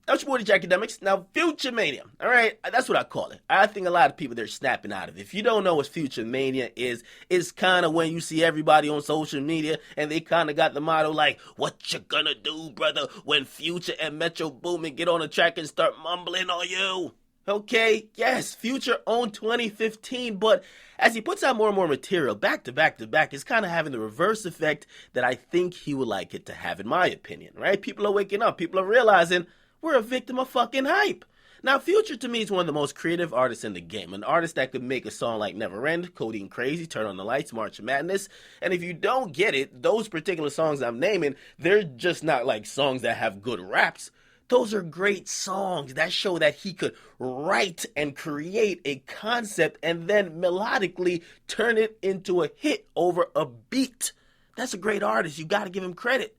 That's your boy, the Academics. Now, Future Mania. All right, that's what I call it. I think a lot of people, they're snapping out of it. If you don't know what Future Mania is, it's kind of when you see everybody on social media and they kind of got the motto like, what you gonna do, brother, when Future and Metro Boomin get on the track and start mumbling on you? Okay, yes, Future owned 2015, but as he puts out more and more material back to back to back, it's kind of having the reverse effect that I think he would like it to have, in my opinion, right? People are waking up. People are realizing we're a victim of fucking hype. Now, Future to me is one of the most creative artists in the game. An artist that could make a song like Never End, Codeine Crazy, Turn on the Lights, March Madness. And if you don't get it, those particular songs I'm naming, they're just not like songs that have good raps. Those are great songs that show that he could write and create a concept and then melodically turn it into a hit over a beat. That's a great artist. You got to give him credit.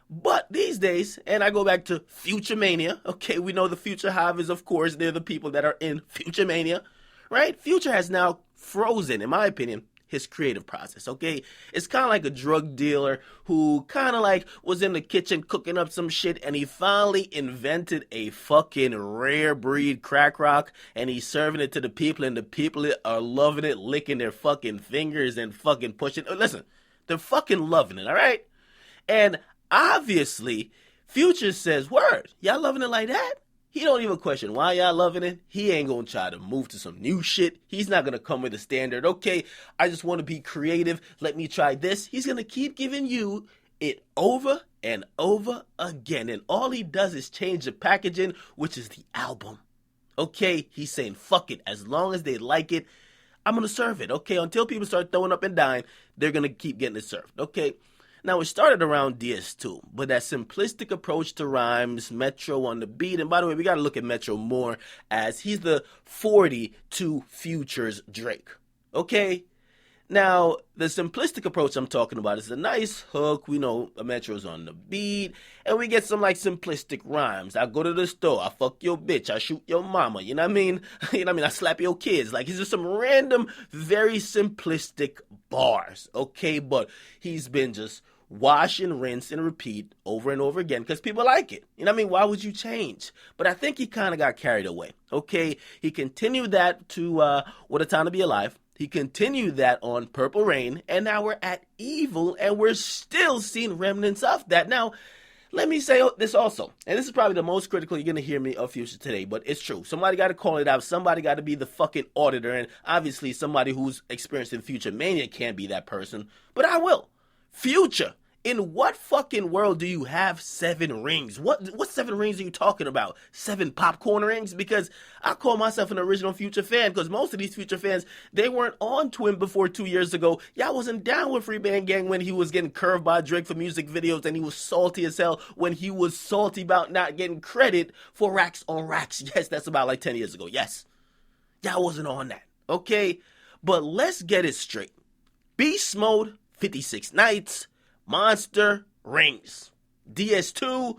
But these days, and I go back to Future Mania, okay, we know the Future Hive, of course, they're the people that are in Future Mania, right? Future has now frozen, in my opinion, his creative process, okay? It's kind of like a drug dealer who kind of like was in the kitchen cooking up some shit and he finally invented a fucking rare breed crack rock and he's serving it to the people and the people are loving it, licking their fucking fingers and fucking pushing. Listen, they're fucking loving it, all right? And obviously, Future says, word, y'all loving it like that? He don't even question why y'all loving it. He ain't gonna try to move to some new shit. He's not gonna come with a standard, okay, I just want to be creative, let me try this. He's gonna keep giving you it over and over again. And all he does is change the packaging, which is the album. Okay, he's saying, fuck it, as long as they like it, I'm gonna serve it, okay? Until people start throwing up and dying, they're gonna keep getting it served, okay? Now, it started around DS2, but that simplistic approach to rhymes, Metro on the beat, and by the way, we got to look at Metro more as he's the 40 to Future's Drake, okay? Now, the simplistic approach I'm talking about is a nice hook. We know Metro's on the beat, and we get some like simplistic rhymes. I go to the store, I fuck your bitch, I shoot your mama. You know what I mean? I slap your kids. Like, it's just some random, very simplistic bars, okay? But he's been just wash and rinse and repeat over and over again because people like it. You know what I mean? Why would you change? But I think he kind of got carried away, okay? He continued that to What a Time to Be Alive. He continued that on Purple Rain, and now we're at EVOL, and we're still seeing remnants of that. Now, let me say this also, and this is probably the most critical you're going to hear me of Future today, but it's true. Somebody got to call it out. Somebody got to be the fucking auditor, and obviously somebody who's experienced in Future Mania can't be that person, but I will. Future. In what fucking world do you have 7 rings? What 7 rings are you talking about? 7 popcorn rings? Because I call myself an original Future fan because most of these Future fans, they weren't on to him before 2 years ago. Y'all wasn't down with Free Band Gang when he was getting curved by Drake for music videos and he was salty as hell when he was salty about not getting credit for Racks on Racks. Yes, that's about like 10 years ago. Yes. Y'all wasn't on that. Okay? But let's get it straight. Beast Mode, 56 Nights, Monster, Rings. DS2,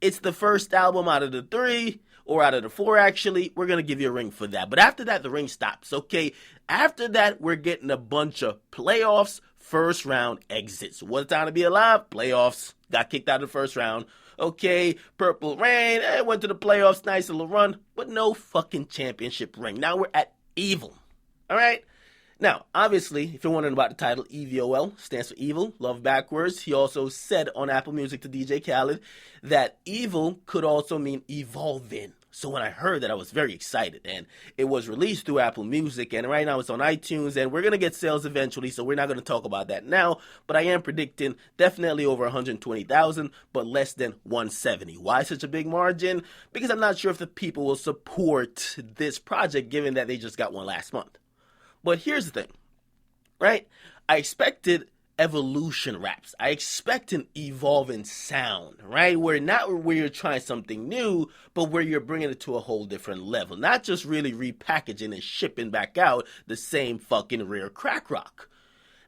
it's the first album out of the 3, or out of the 4 actually. We're going to give you a ring for that. But after that, the ring stops, okay? After that, we're getting a bunch of playoffs, first round exits. What a Time to Be Alive, playoffs. Got kicked out of the first round. Okay, Purple Rain, went to the playoffs, nice little run, but no fucking championship ring. Now we're at EVOL, all right? Now, obviously, if you're wondering about the title, EVOL stands for Evil, Love Backwards. He also said on Apple Music to DJ Khaled that evil could also mean evolving. So when I heard that, I was very excited, and it was released through Apple Music, and right now it's on iTunes, and we're going to get sales eventually, so we're not going to talk about that now, but I am predicting definitely over 120,000, but less than 170. Why such a big margin? Because I'm not sure if the people will support this project, given that they just got one last month. But here's the thing, right? I expected evolution raps. I expect an evolving sound, right? Where you're trying something new, but where you're bringing it to a whole different level. Not just really repackaging and shipping back out the same fucking rare crack rock.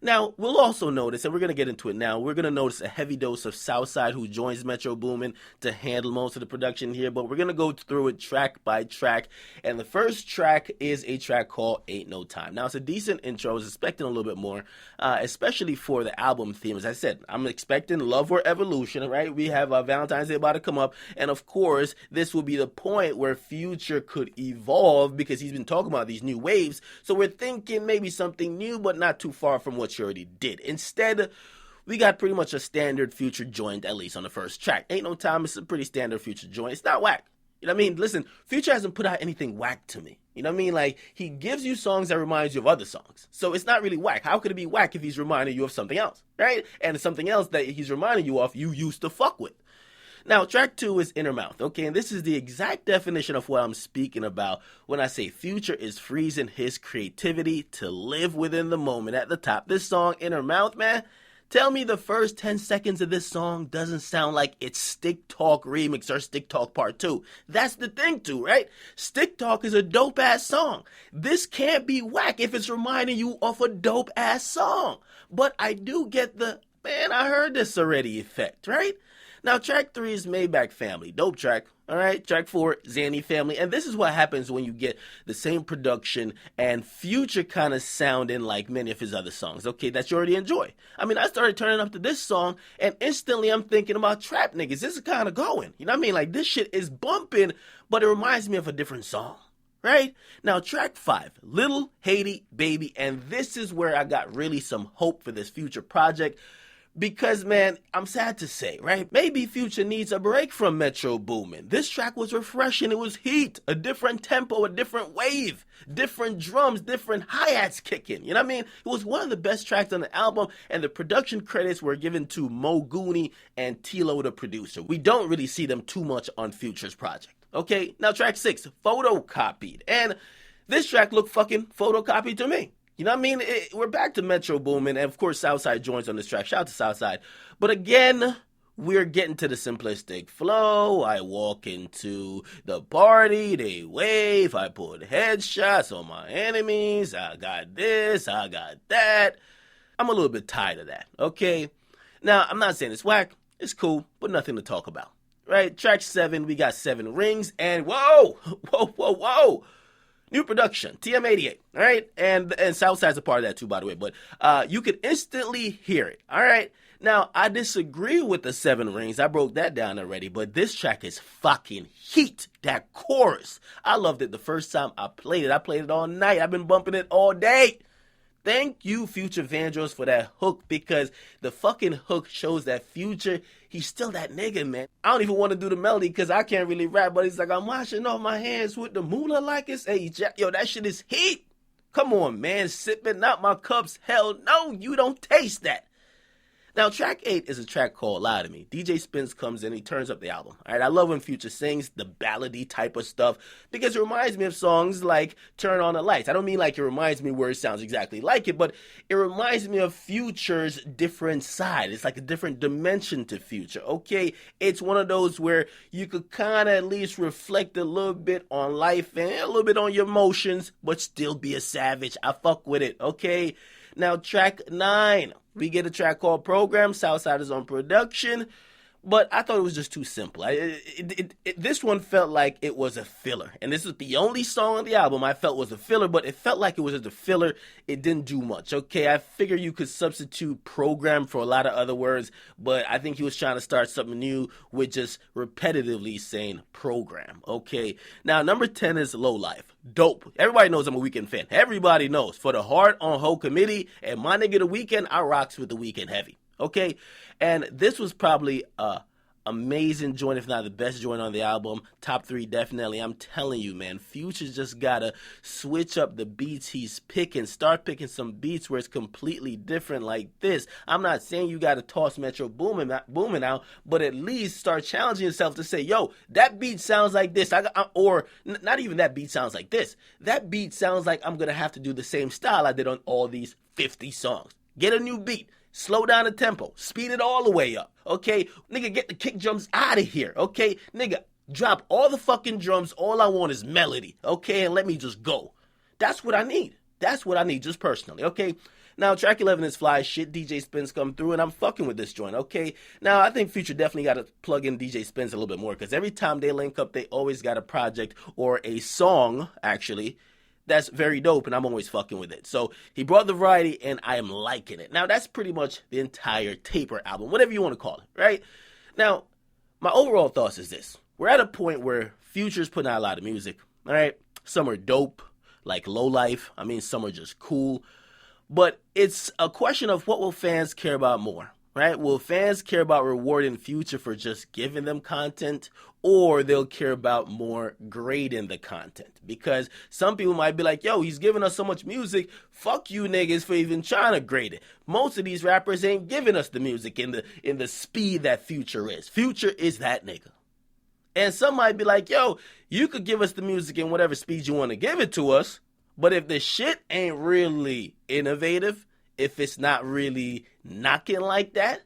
Now, we'll also notice, and we're going to get into it now, we're going to notice a heavy dose of Southside, who joins Metro Boomin to handle most of the production here, but we're going to go through it track by track, and the first track is a track called Ain't No Time. Now, it's a decent intro. I was expecting a little bit more, especially for the album theme. As I said, I'm expecting Love or Evolution, right? We have Valentine's Day about to come up, and of course, this will be the point where Future could evolve, because he's been talking about these new waves, so we're thinking maybe something new, but not too far from what you already did. Instead, we got pretty much a standard Future joint, at least on the first track. Ain't No Time is a pretty standard Future joint. It's not whack. You know what I mean? Listen, Future hasn't put out anything whack to me. You know what I mean? Like, he gives you songs that reminds you of other songs. So it's not really whack. How could it be whack if he's reminding you of something else, right? And something else that he's reminding you of you used to fuck with. Now, track 2 is Inner Mouth, okay? And this is the exact definition of what I'm speaking about when I say Future is freezing his creativity to live within the moment. At the top, this song, Inner Mouth, man, tell me the first 10 seconds of this song doesn't sound like it's Stick Talk Remix or Stick Talk Part 2. That's the thing, too, right? Stick Talk is a dope-ass song. This can't be whack if it's reminding you of a dope-ass song. But I do get the, man, I heard this already effect, right? Now, track 3 is Maybach Family. Dope track. All right. Track 4, Zanny Family. And this is what happens when you get the same production and Future kind of sounding like many of his other songs, okay, that you already enjoy. I mean, I started turning up to this song, and instantly I'm thinking about trap niggas. This is kind of going. You know what I mean? Like, this shit is bumping, but it reminds me of a different song. Right? Now, track 5, Little Haiti Baby. And this is where I got really some hope for this Future project. Because, man, I'm sad to say, right? Maybe Future needs a break from Metro Boomin. This track was refreshing. It was heat, a different tempo, a different wave, different drums, different hi-hats kicking. You know what I mean? It was one of the best tracks on the album, and the production credits were given to Mo Gooney and Tilo, the producer. We don't really see them too much on Future's project. Okay, now track 6, Photocopied. And this track looked fucking photocopied to me. You know what I mean? We're back to Metro Boomin, and of course Southside joins on this track. Shout out to Southside. But again, we're getting to the simplistic flow. I walk into the party, they wave, I put headshots on my enemies, I got this, I got that. I'm a little bit tired of that, okay? Now, I'm not saying it's whack, it's cool, but nothing to talk about. Right? Track 7, we got 7 Rings, and whoa! New production, TM88, all right? And Southside's a part of that too, by the way, but you could instantly hear it, all right? Now, I disagree with the 7 Rings. I broke that down already, but this track is fucking heat. That chorus. I loved it the first time I played it. I played it all night. I've been bumping it all day. Thank you, Future Vandross, for that hook, because the fucking hook shows that Future, he's still that nigga, man. I don't even want to do the melody because I can't really rap, but he's like, I'm washing off my hands with the moolah like it's a jack. Yo, that shit is heat. Come on, man. Sipping out my cups. Hell no, you don't taste that. Now, track 8 is a track called Lie to Me. DJ Spence comes in, he turns up the album. All right, I love when Future sings the ballady type of stuff because it reminds me of songs like Turn On the Lights. I don't mean like it reminds me where it sounds exactly like it, but it reminds me of Future's different side. It's like a different dimension to Future, okay? It's one of those where you could kind of at least reflect a little bit on life and a little bit on your emotions, but still be a savage. I fuck with it, okay? Now, track 9. We get a track called Program. Southside is on production. But I thought it was just too simple. This one felt like it was a filler. And this is the only song on the album I felt was a filler, but it felt like it was just a filler. It didn't do much, okay? I figure you could substitute program for a lot of other words, but I think he was trying to start something new with just repetitively saying program, okay? Now, number 10 is Low Life. Dope. Everybody knows I'm a Weeknd fan. Everybody knows. For the Hard on Ho committee and my nigga The Weeknd, I rocks with The Weeknd heavy. Okay, and this was probably a amazing joint, if not the best joint on the album. Top 3 definitely. I'm telling you, man, Future's just gotta switch up the beats he's picking. Start picking some beats where it's completely different like this. I'm not saying you gotta toss Metro Boomin out, but at least start challenging yourself to say, yo, that beat sounds like this. Not even that beat sounds like this. That beat sounds like I'm gonna have to do the same style I did on all these 50 songs. Get a new beat. Slow down the tempo. Speed it all the way up. Okay? Nigga, get the kick drums out of here. Okay? Nigga, drop all the fucking drums. All I want is melody. Okay? And let me just go. That's what I need. That's what I need, just personally. Okay? Now, track 11 is fly shit. DJ Spins come through, and I'm fucking with this joint, okay? Now, I think Future definitely got to plug in DJ Spins a little bit more, because every time they link up, they always got a project or a song, actually, that's very dope, and I'm always fucking with it. So, he brought the variety, and I am liking it. Now, that's pretty much the entire Taper album, whatever you want to call it, right? Now, my overall thoughts is this. We're at a point where Future's putting out a lot of music, all right? Some are dope, like Low Life. I mean, some are just cool. But it's a question of what will fans care about more, right? Will fans care about rewarding Future for just giving them content, or they'll care about more grading the content? Because some people might be like, yo, he's giving us so much music, fuck you niggas for even trying to grade it. Most of these rappers ain't giving us the music in the speed that Future is. Future is that nigga. And some might be like, yo, you could give us the music in whatever speed you want to give it to us, but if the shit ain't really innovative, if it's not really knocking like that,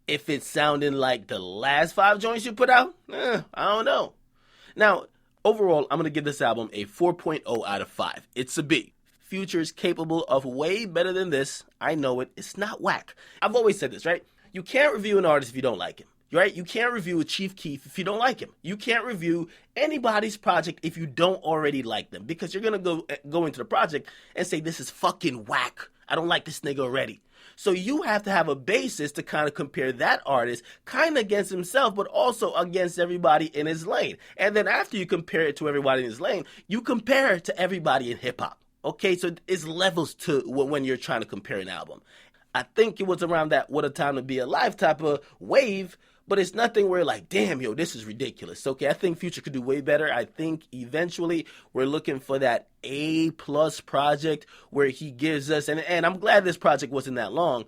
if it's sounding like the last 5 joints you put out, I don't know. Now, overall, I'm going to give this album a 4.0 out of 5. It's a B. Future's capable of way better than this. I know it. It's not whack. I've always said this, right? You can't review an artist if you don't like him. Right? You can't review a Chief Keef if you don't like him. You can't review anybody's project if you don't already like them, because you're going to go into the project and say, this is fucking whack. I don't like this nigga already. So you have to have a basis to kind of compare that artist kind of against himself, but also against everybody in his lane. And then after you compare it to everybody in his lane, you compare it to everybody in hip hop. Okay, so it's levels to when you're trying to compare an album. I think it was around that What a Time to Be Alive type of wave, but it's nothing where like, damn, yo, this is ridiculous. Okay, I think Future could do way better. I think eventually we're looking for that A+ project where he gives us, and I'm glad this project wasn't that long,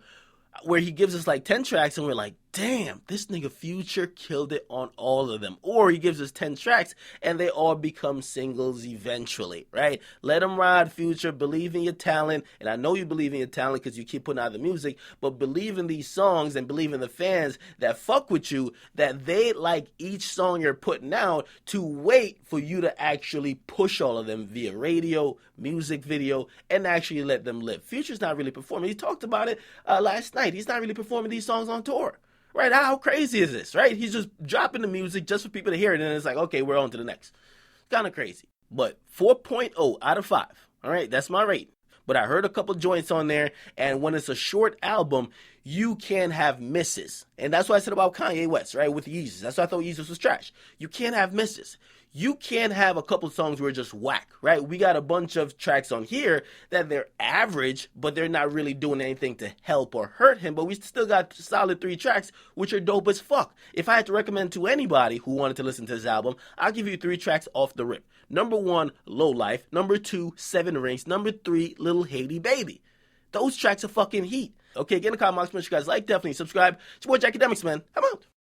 where he gives us like 10 tracks and we're like, damn, this nigga Future killed it on all of them. Or he gives us 10 tracks and they all become singles eventually, right? Let him ride, Future. Believe in your talent. And I know you believe in your talent because you keep putting out the music, but believe in these songs and believe in the fans that fuck with you, that they like each song you're putting out, to wait for you to actually push all of them via radio, music video, and actually let them live. Future's not really performing. He talked about it last night. He's not really performing these songs on tour. Right? How crazy is this, right? He's just dropping the music just for people to hear it, and it's like, okay, we're on to the next. Kind of crazy. But 4.0 out of 5. All right, that's my rate. But I heard a couple joints on there, and when it's a short album, you can have misses. And that's what I said about Kanye West, right, with Yeezus. That's why I thought Yeezus was trash. You can't have misses. You can't have a couple songs where it's just whack, right? We got a bunch of tracks on here that they're average, but they're not really doing anything to help or hurt him. But we still got solid 3 tracks, which are dope as fuck. If I had to recommend to anybody who wanted to listen to this album, I'll give you 3 tracks off the rip. Number 1, Low Life. Number 2, 7 Rings. Number 3, Little Haiti Baby. Those tracks are fucking heat. Okay, get in the comments, make sure you guys like, definitely subscribe. It's your boy Akademiks, man. I'm out.